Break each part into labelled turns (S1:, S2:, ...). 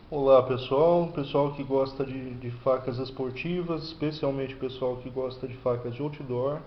S1: Olá pessoal, pessoal que gosta de facas esportivas, especialmente pessoal que gosta de facas de outdoor.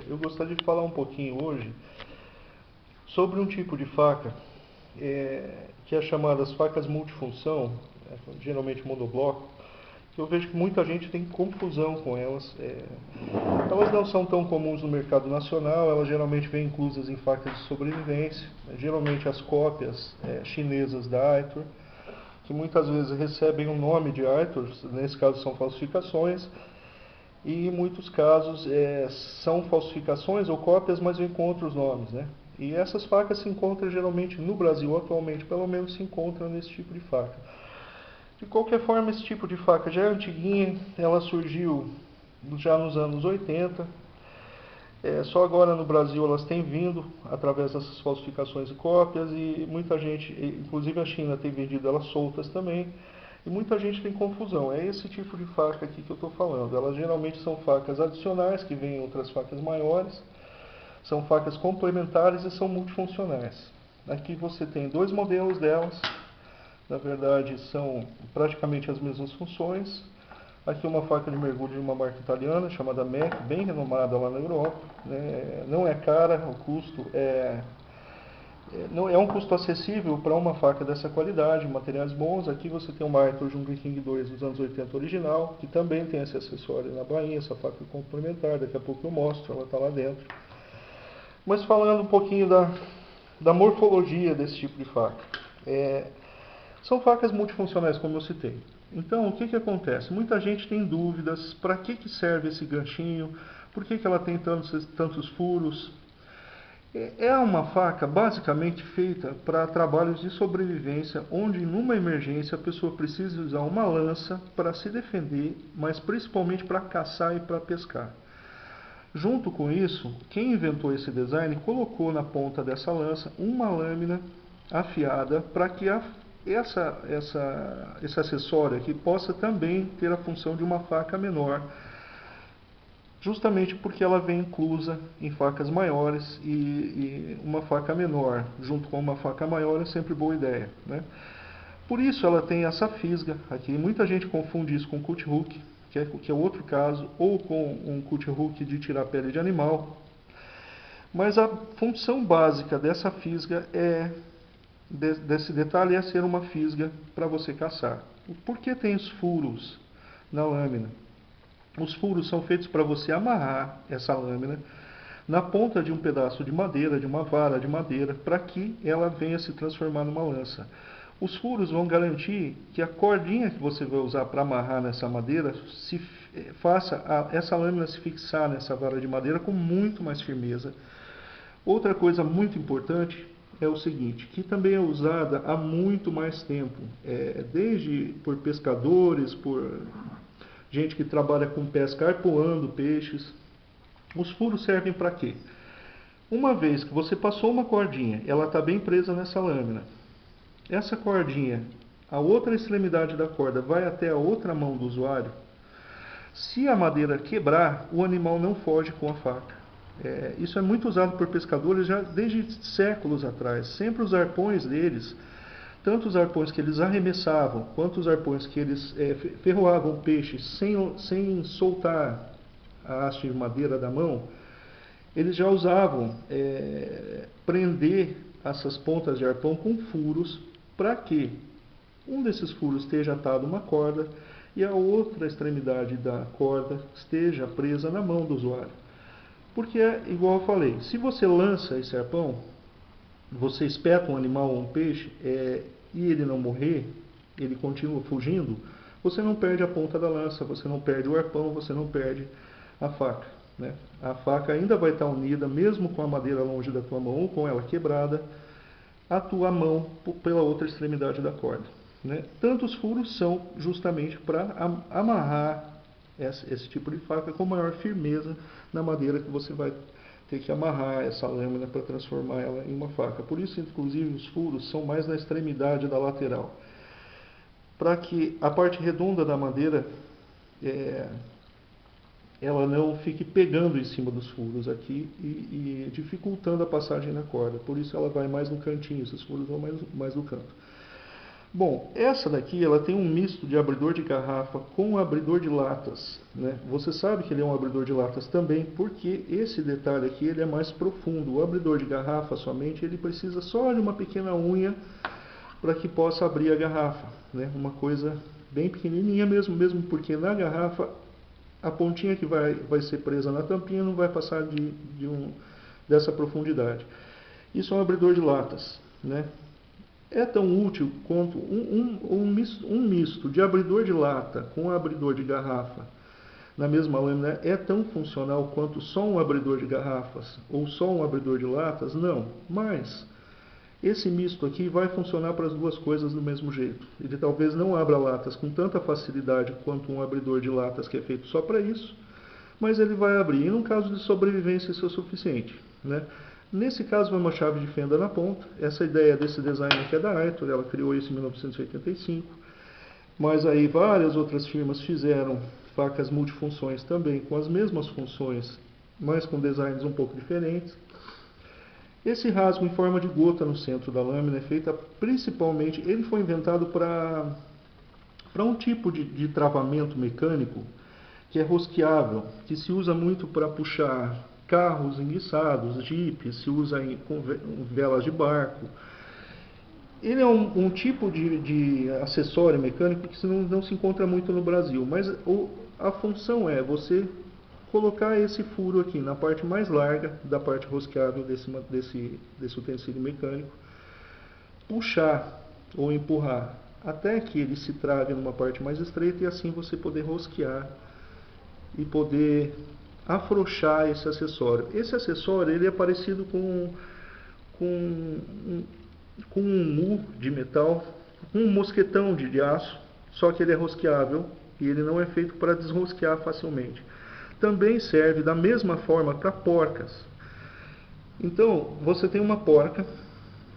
S1: Eu gostaria de falar um pouquinho hoje sobre um tipo de faca que é chamada as facas multifunção, geralmente monobloco, que eu vejo que muita gente tem confusão com elas. Elas não são tão comuns no mercado nacional, elas geralmente vêm inclusas em facas de sobrevivência, geralmente as cópias chinesas da Aitor, que muitas vezes recebem o nome de Arthur, nesse caso são falsificações, e em muitos casos são falsificações ou cópias, mas vêm com outros nomes, né? E essas facas se encontram geralmente no Brasil atualmente, pelo menos se encontram nesse tipo de faca. De qualquer forma, esse tipo de faca já é antiguinha, ela surgiu já nos anos 80. Só agora no Brasil elas têm vindo através dessas falsificações e cópias e muita gente, inclusive a China, tem vendido elas soltas também. E muita gente tem confusão. É esse tipo de faca aqui que eu estou falando. Elas geralmente são facas adicionais, que vêm em outras facas maiores. São facas complementares e são multifuncionais. Aqui você tem dois modelos delas. Na verdade, são praticamente as mesmas funções. Aqui uma faca de mergulho de uma marca italiana chamada MEC, bem renomada lá na Europa. Né? Não é cara, o custo não é um custo acessível para uma faca dessa qualidade, materiais bons. Aqui você tem uma Arthur Jungle King 2 dos anos 80 original, que também tem esse acessório na bainha, essa faca complementar, daqui a pouco eu mostro, ela está lá dentro. Mas falando um pouquinho da morfologia desse tipo de faca. É, São facas multifuncionais, como eu citei. Então, o que acontece? Muita gente tem dúvidas, para que serve esse ganchinho, por que ela tem tantos furos. É uma faca basicamente feita para trabalhos de sobrevivência, onde numa emergência a pessoa precisa usar uma lança para se defender, mas principalmente para caçar e para pescar. Junto com isso, quem inventou esse design colocou na ponta dessa lança uma lâmina afiada para que esse acessório aqui possa também ter a função de uma faca menor, justamente porque ela vem inclusa em facas maiores e uma faca menor junto com uma faca maior é sempre boa ideia, né? Por isso ela tem essa fisga aqui. Muita gente confunde isso com cut hook, que é outro caso, ou com um cut hook de tirar pele de animal. Mas a função básica dessa fisga desse detalhe é ser uma fisga para você caçar. Por que tem os furos na lâmina? Os furos são feitos para você amarrar essa lâmina na ponta de um pedaço de madeira, de uma vara de madeira, para que ela venha se transformar numa lança. Os furos vão garantir que a cordinha que você vai usar para amarrar nessa madeira faça essa lâmina se fixar nessa vara de madeira com muito mais firmeza. Outra coisa muito importante é o seguinte, que também é usada há muito mais tempo, desde por pescadores, por gente que trabalha com pesca arpoando peixes. Os furos servem para quê? Uma vez que você passou uma cordinha, ela está bem presa nessa lâmina. Essa cordinha, a outra extremidade da corda vai até a outra mão do usuário. Se a madeira quebrar, o animal não foge com a faca. Isso é muito usado por pescadores já desde séculos atrás. Sempre os arpões deles, tanto os arpões que eles arremessavam, quanto os arpões que eles ferroavam o peixe sem soltar a haste de madeira da mão, eles já usavam prender essas pontas de arpão com furos para que um desses furos esteja atado a uma corda e a outra extremidade da corda esteja presa na mão do usuário. Porque é igual eu falei, se você lança esse arpão, você espeta um animal ou um peixe e ele não morrer, ele continua fugindo, você não perde a ponta da lança, você não perde o arpão, você não perde a faca. Né? A faca ainda vai estar unida, mesmo com a madeira longe da tua mão ou com ela quebrada, a tua mão pela outra extremidade da corda. Né? Tantos furos são justamente para amarrar esse tipo de faca com maior firmeza na madeira que você vai ter que amarrar essa lâmina para transformar ela em uma faca. Por isso, inclusive, os furos são mais na extremidade da lateral, para que a parte redonda da madeira ela não fique pegando em cima dos furos aqui e dificultando a passagem na corda. Por isso ela vai mais no cantinho, esses furos vão mais no canto. Bom, essa daqui ela tem um misto de abridor de garrafa com abridor de latas, né? Você sabe que ele é um abridor de latas também, porque esse detalhe aqui ele é mais profundo. O abridor de garrafa somente ele precisa só de uma pequena unha para que possa abrir a garrafa, né? Uma coisa bem pequenininha mesmo porque na garrafa a pontinha que vai ser presa na tampinha não vai passar dessa profundidade. Isso é um abridor de latas, né? É tão útil quanto um misto de abridor de lata com abridor de garrafa na mesma lâmina. É tão funcional quanto só um abridor de garrafas ou só um abridor de latas? Não, mas esse misto aqui vai funcionar para as duas coisas do mesmo jeito. Ele talvez não abra latas com tanta facilidade quanto um abridor de latas que é feito só para isso, mas ele vai abrir. E num caso de sobrevivência isso é o suficiente, né? Nesse caso, vai uma chave de fenda na ponta. Essa ideia desse design aqui é da Aitor, ela criou isso em 1985. Mas aí várias outras firmas fizeram facas multifunções também, com as mesmas funções, mas com designs um pouco diferentes. Esse rasgo em forma de gota no centro da lâmina é feita principalmente, ele foi inventado para um tipo de travamento mecânico que é rosqueável, que se usa muito para puxar carros enguiçados, jipes, se usa com velas de barco. Ele é um tipo de acessório mecânico que não se encontra muito no Brasil, mas a função é você colocar esse furo aqui na parte mais larga da parte rosqueável desse utensílio mecânico, puxar ou empurrar até que ele se trave numa parte mais estreita e assim você poder rosquear e poder afrouxar esse acessório. Esse acessório ele é parecido com um mu de metal, um mosquetão de aço, só que ele é rosqueável e ele não é feito para desrosquear facilmente. Também serve da mesma forma para porcas. Então, você tem uma porca,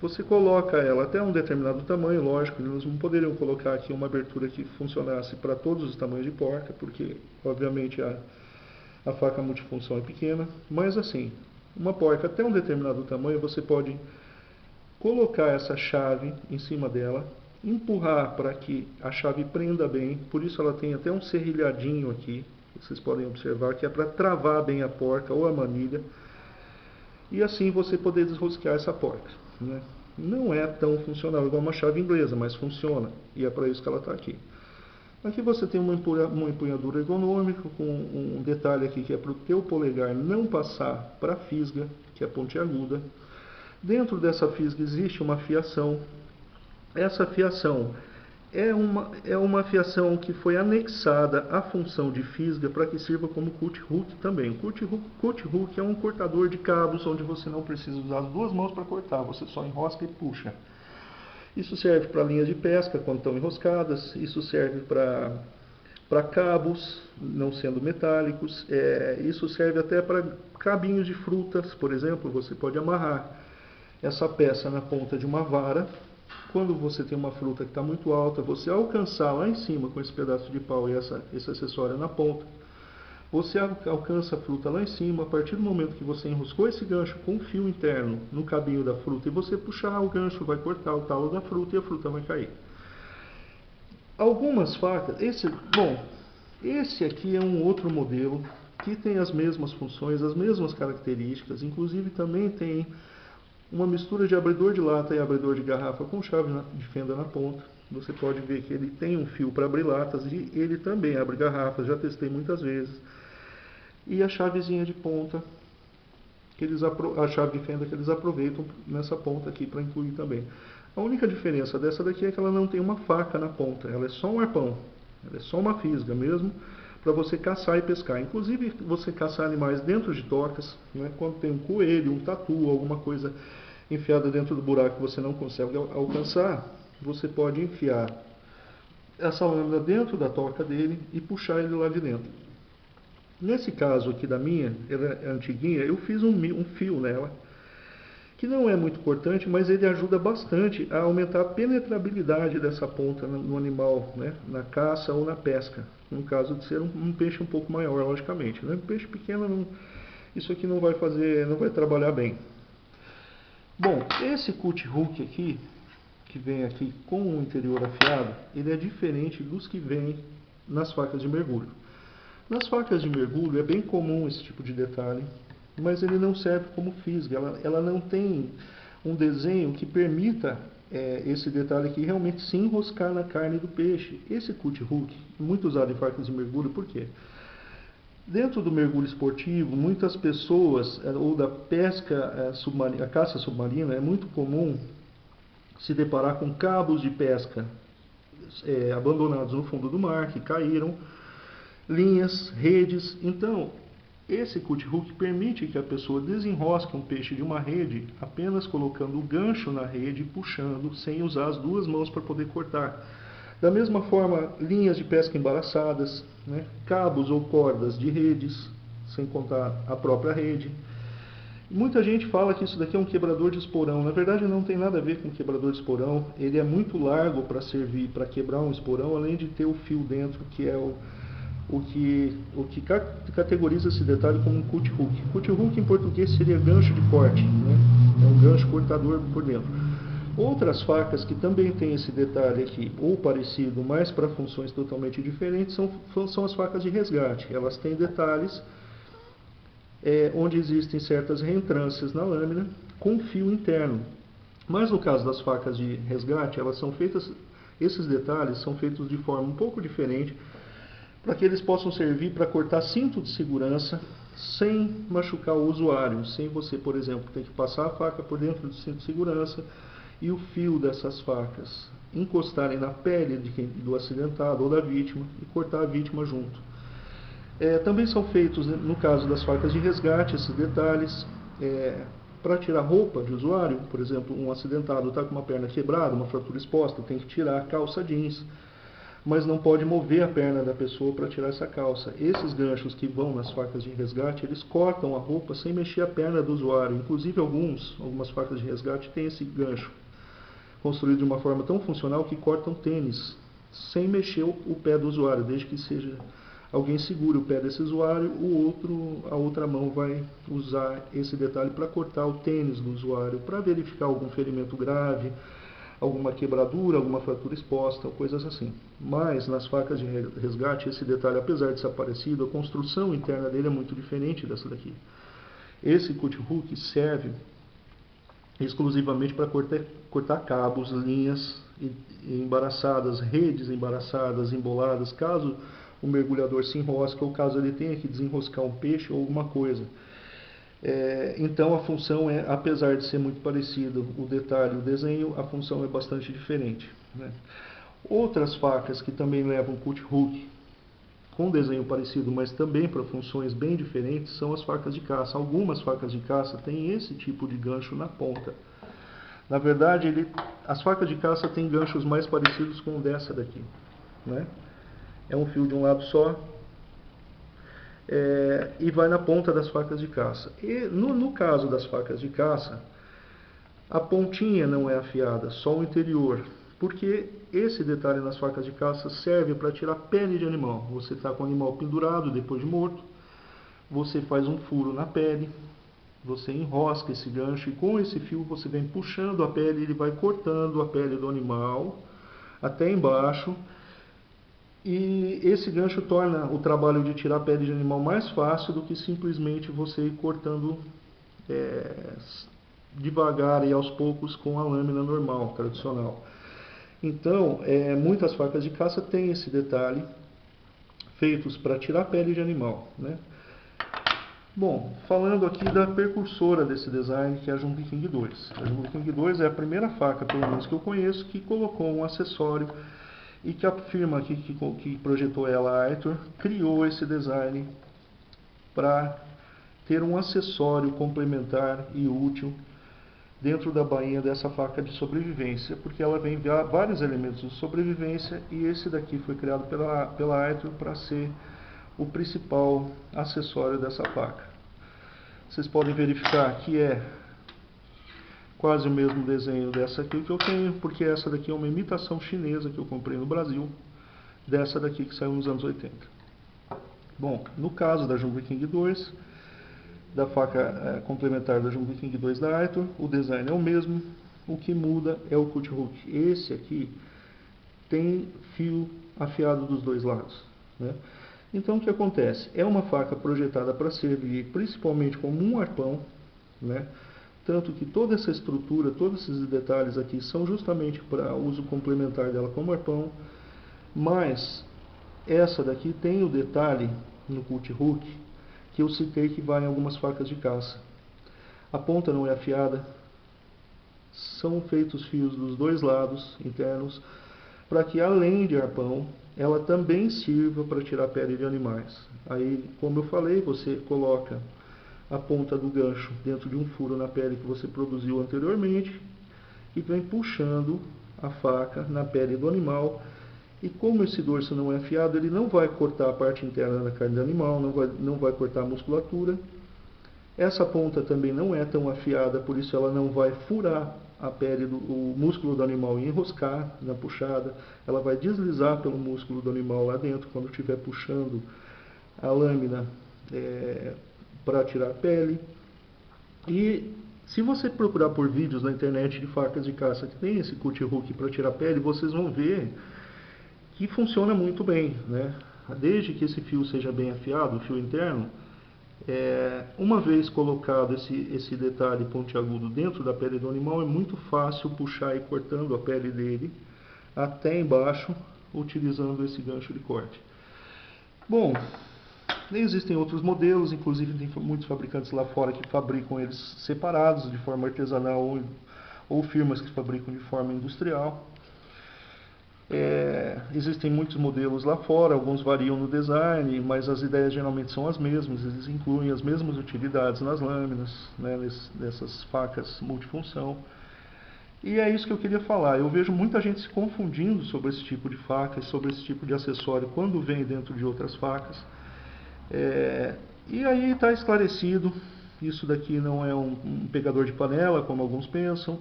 S1: você coloca ela até um determinado tamanho, lógico, nós não poderiam colocar aqui uma abertura que funcionasse para todos os tamanhos de porca, porque obviamente a faca multifunção é pequena, mas assim, uma porca até um determinado tamanho, você pode colocar essa chave em cima dela, empurrar para que a chave prenda bem, por isso ela tem até um serrilhadinho aqui, vocês podem observar que é para travar bem a porca ou a manilha, e assim você poder desrosquear essa porca, né? Não é tão funcional igual uma chave inglesa, mas funciona, e é para isso que ela está aqui. Aqui você tem uma empunhadura ergonômica com um detalhe aqui que é para o teu polegar não passar para a fisga, que é pontiaguda. Dentro dessa fisga existe uma fiação. Essa fiação é uma fiação que foi anexada à função de fisga para que sirva como cut hook também. Cut hook é um cortador de cabos onde você não precisa usar as duas mãos para cortar, você só enrosca e puxa. Isso serve para linhas de pesca quando estão enroscadas, isso serve para cabos não sendo metálicos, isso serve até para cabinhos de frutas, por exemplo, você pode amarrar essa peça na ponta de uma vara. Quando você tem uma fruta que está muito alta, você alcançar lá em cima com esse pedaço de pau e esse acessório na ponta, você alcança a fruta lá em cima. A partir do momento que você enroscou esse gancho com um fio interno no cabinho da fruta e você puxar o gancho, vai cortar o talo da fruta e a fruta vai cair. Algumas facas, esse aqui é um outro modelo que tem as mesmas funções, as mesmas características, inclusive também tem uma mistura de abridor de lata e abridor de garrafa com chave de fenda na ponta. Você pode ver que ele tem um fio para abrir latas e ele também abre garrafas, já testei muitas vezes. E a chavezinha de ponta, a chave de fenda que eles aproveitam nessa ponta aqui para incluir também. A única diferença dessa daqui é que ela não tem uma faca na ponta, ela é só um arpão, ela é só uma fisga mesmo, para você caçar e pescar. Inclusive você caçar animais dentro de tocas, né? Quando tem um coelho, um tatu, alguma coisa enfiada dentro do buraco que você não consegue alcançar, você pode enfiar essa lâmina dentro da toca dele e puxar ele lá de dentro. Nesse caso aqui da minha, ela é antiguinha, eu fiz um fio nela, que não é muito cortante, mas ele ajuda bastante a aumentar a penetrabilidade dessa ponta no animal, né? Na caça ou na pesca, no caso de ser um peixe um pouco maior, logicamente, né? Um peixe pequeno, isso aqui não vai trabalhar bem. Bom, esse cut hook aqui, que vem aqui com o interior afiado, ele é diferente dos que vêm nas facas de mergulho. Nas facas de mergulho é bem comum esse tipo de detalhe, mas ele não serve como fisga, ela não tem um desenho que permita esse detalhe aqui realmente se enroscar na carne do peixe. Esse cut hook, muito usado em facas de mergulho, por quê? Dentro do mergulho esportivo, muitas pessoas, ou da pesca submarina, a caça submarina, é muito comum se deparar com cabos de pesca abandonados no fundo do mar, que caíram, linhas, redes. Então, esse cut hook permite que a pessoa desenrosque um peixe de uma rede apenas colocando o gancho na rede e puxando, sem usar as duas mãos para poder cortar. Da mesma forma, linhas de pesca embaraçadas, né? Cabos ou cordas de redes, sem contar a própria rede. Muita gente fala que isso daqui é um quebrador de esporão. Na verdade, não tem nada a ver com quebrador de esporão. Ele é muito largo para servir para quebrar um esporão, além de ter o fio dentro, que é o que categoriza esse detalhe como um cut hook. Cut hook em português seria gancho de corte, né? É um gancho cortador por dentro. Outras facas que também têm esse detalhe aqui, ou parecido, mas para funções totalmente diferentes, são as facas de resgate. Elas têm detalhes onde existem certas reentrâncias na lâmina com fio interno. Mas no caso das facas de resgate, elas são feitas, esses detalhes são feitos de forma um pouco diferente, para que eles possam servir para cortar cinto de segurança sem machucar o usuário, sem você, por exemplo, ter que passar a faca por dentro do cinto de segurança e o fio dessas facas encostarem na pele do acidentado ou da vítima e cortar a vítima junto. Também são feitos, no caso das facas de resgate, esses detalhes para tirar roupa de usuário. Por exemplo, um acidentado está com uma perna quebrada, uma fratura exposta, tem que tirar a calça jeans, mas não pode mover a perna da pessoa para tirar essa calça. Esses ganchos que vão nas facas de resgate, eles cortam a roupa sem mexer a perna do usuário. Inclusive algumas facas de resgate têm esse gancho construído de uma forma tão funcional que cortam tênis sem mexer o pé do usuário, desde que seja alguém segure o pé desse usuário, a outra mão vai usar esse detalhe para cortar o tênis do usuário, para verificar algum ferimento grave, alguma quebradura, alguma fratura exposta, coisas assim. Mas nas facas de resgate, esse detalhe, apesar de ser parecido, a construção interna dele é muito diferente dessa daqui. Esse cut hook serve exclusivamente para cortar cabos, linhas embaraçadas, redes embaraçadas, emboladas, caso o mergulhador se enrosque ou caso ele tenha que desenroscar um peixe ou alguma coisa. Então a função apesar de ser muito parecido o detalhe, o desenho, a função é bastante diferente, né? Outras facas que também levam cut hook com desenho parecido, mas também para funções bem diferentes, são as facas de caça. Algumas facas de caça têm esse tipo de gancho na ponta. Na verdade, as facas de caça têm ganchos mais parecidos com o dessa daqui, né? É um fio de um lado só, e vai na ponta das facas de caça. E no caso das facas de caça, a pontinha não é afiada, só o interior, porque esse detalhe nas facas de caça serve para tirar pele de animal. Você está com o animal pendurado depois de morto, você faz um furo na pele, você enrosca esse gancho e com esse fio você vem puxando a pele, ele vai cortando a pele do animal até embaixo. E esse gancho torna o trabalho de tirar a pele de animal mais fácil do que simplesmente você ir cortando devagar e aos poucos com a lâmina normal, tradicional. Então, muitas facas de caça têm esse detalhe, feitos para tirar a pele de animal, né? Bom, falando aqui da precursora desse design, que é a Jumbo King 2. A Jumbo King 2 é a primeira faca, pelo menos que eu conheço, que colocou um acessório e que a firma aqui que projetou ela, a Arthur, criou esse design para ter um acessório complementar e útil dentro da bainha dessa faca de sobrevivência, porque ela vem vários elementos de sobrevivência e esse daqui foi criado pela Arthur para ser o principal acessório dessa faca. Vocês podem verificar que é quase o mesmo desenho dessa aqui que eu tenho, porque essa daqui é uma imitação chinesa que eu comprei no Brasil, dessa daqui que saiu nos anos 80. Bom, no caso da Jumbo King 2, da faca complementar da Jumbo King 2 da Arthur, o design é o mesmo, o que muda é o cut hook. Esse aqui tem fio afiado dos dois lados, né? Então o que acontece? É uma faca projetada para servir principalmente como um arpão, né? Tanto que toda essa estrutura, todos esses detalhes aqui são justamente para uso complementar dela como arpão, mas essa daqui tem o detalhe no cut hook que eu citei que vai em algumas facas de caça. A ponta não é afiada, são feitos fios dos dois lados internos, para que além de arpão, ela também sirva para tirar pele de animais. Aí, como eu falei, você coloca a ponta do gancho dentro de um furo na pele que você produziu anteriormente e vem puxando a faca na pele do animal. E como esse dorso não é afiado, ele não vai cortar a parte interna da carne do animal, não vai cortar a musculatura. Essa ponta também não é tão afiada, por isso ela não vai furar a pele, o músculo do animal e enroscar na puxada. Ela vai deslizar pelo músculo do animal lá dentro quando estiver puxando a lâmina para tirar a pele. E se você procurar por vídeos na internet de facas de caça que tem esse cut hook para tirar a pele, vocês vão ver que funciona muito bem, né? Desde que esse fio seja bem afiado, o fio interno, uma vez colocado esse detalhe pontiagudo dentro da pele do animal, é muito fácil puxar e ir cortando a pele dele até embaixo, utilizando esse gancho de corte. Bom, existem outros modelos, inclusive tem muitos fabricantes lá fora que fabricam eles separados, de forma artesanal, ou firmas que fabricam de forma industrial. Existem muitos modelos lá fora, alguns variam no design, mas as ideias geralmente são as mesmas, eles incluem as mesmas utilidades nas lâminas, né, dessas facas multifunção. E é isso que eu queria falar. Eu vejo muita gente se confundindo sobre esse tipo de faca e sobre esse tipo de acessório quando vem dentro de outras facas. E aí está esclarecido, isso daqui não é um pegador de panela, como alguns pensam,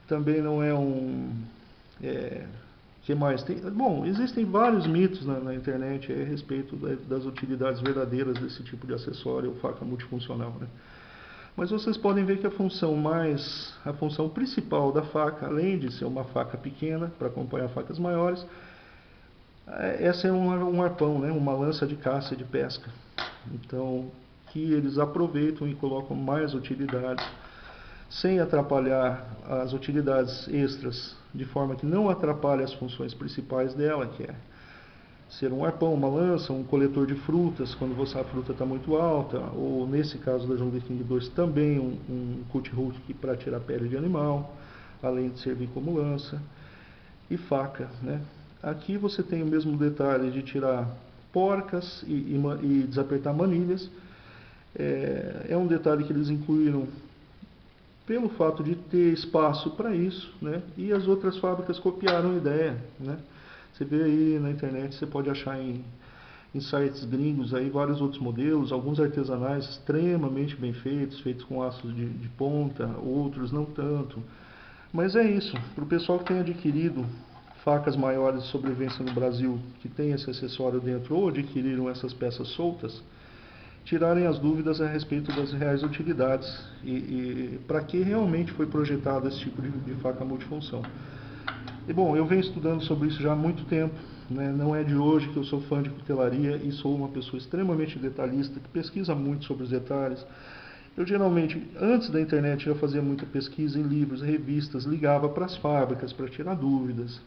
S1: também não é que mais tem? Bom, existem vários mitos na internet a respeito das utilidades verdadeiras desse tipo de acessório ou faca multifuncional, né? Mas vocês podem ver que a função principal da faca, além de ser uma faca pequena para acompanhar facas maiores, é ser um arpão, né? Uma lança de caça e de pesca. Então, que eles aproveitam e colocam mais utilidades, sem atrapalhar as utilidades extras, de forma que não atrapalhe as funções principais dela, que é ser um arpão, uma lança, um coletor de frutas, quando a fruta está muito alta, ou nesse caso da Jungle King 2, também um cut hook para tirar pele de animal, além de servir como lança, e faca, né? Aqui você tem o mesmo detalhe de tirar porcas e desapertar manilhas. É um detalhe que eles incluíram pelo fato de ter espaço para isso, né? E as outras fábricas copiaram a ideia, né? Você vê aí na internet, você pode achar em sites gringos aí vários outros modelos, alguns artesanais extremamente bem feitos, feitos com aços de ponta, outros não tanto. Mas é isso, para o pessoal que tem adquirido facas maiores de sobrevivência no Brasil, que tem esse acessório dentro, ou adquiriram essas peças soltas, tirarem as dúvidas a respeito das reais utilidades e para que realmente foi projetado esse tipo de faca multifunção. E bom, eu venho estudando sobre isso já há muito tempo, né? Não é de hoje que eu sou fã de cutelaria e sou uma pessoa extremamente detalhista, que pesquisa muito sobre os detalhes. Eu geralmente, antes da internet, já fazia muita pesquisa em livros, revistas, ligava para as fábricas para tirar dúvidas,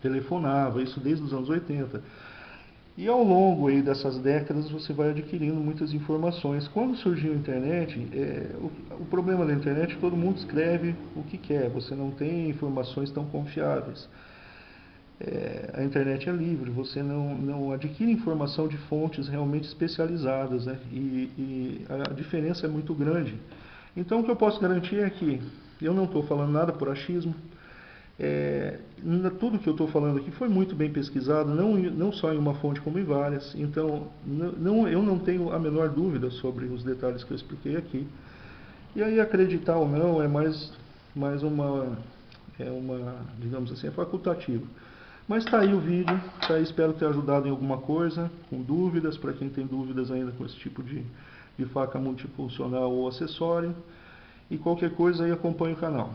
S1: telefonava, isso desde os anos 80. E ao longo aí dessas décadas você vai adquirindo muitas informações. Quando surgiu a internet, o problema da internet é que todo mundo escreve o que quer, você não tem informações tão confiáveis. A internet é livre, você não adquire informação de fontes realmente especializadas, né? E a diferença é muito grande. Então o que eu posso garantir é que eu não estou falando nada por achismo. Tudo que eu estou falando aqui foi muito bem pesquisado, não só em uma fonte como em várias. Então eu não tenho a menor dúvida sobre os detalhes que eu expliquei aqui. E aí acreditar ou não é mais digamos assim, é facultativo. Mas está aí o vídeo, tá aí, espero ter ajudado em alguma coisa, com dúvidas, para quem tem dúvidas ainda com esse tipo de faca multifuncional ou acessório. E qualquer coisa aí acompanhe o canal.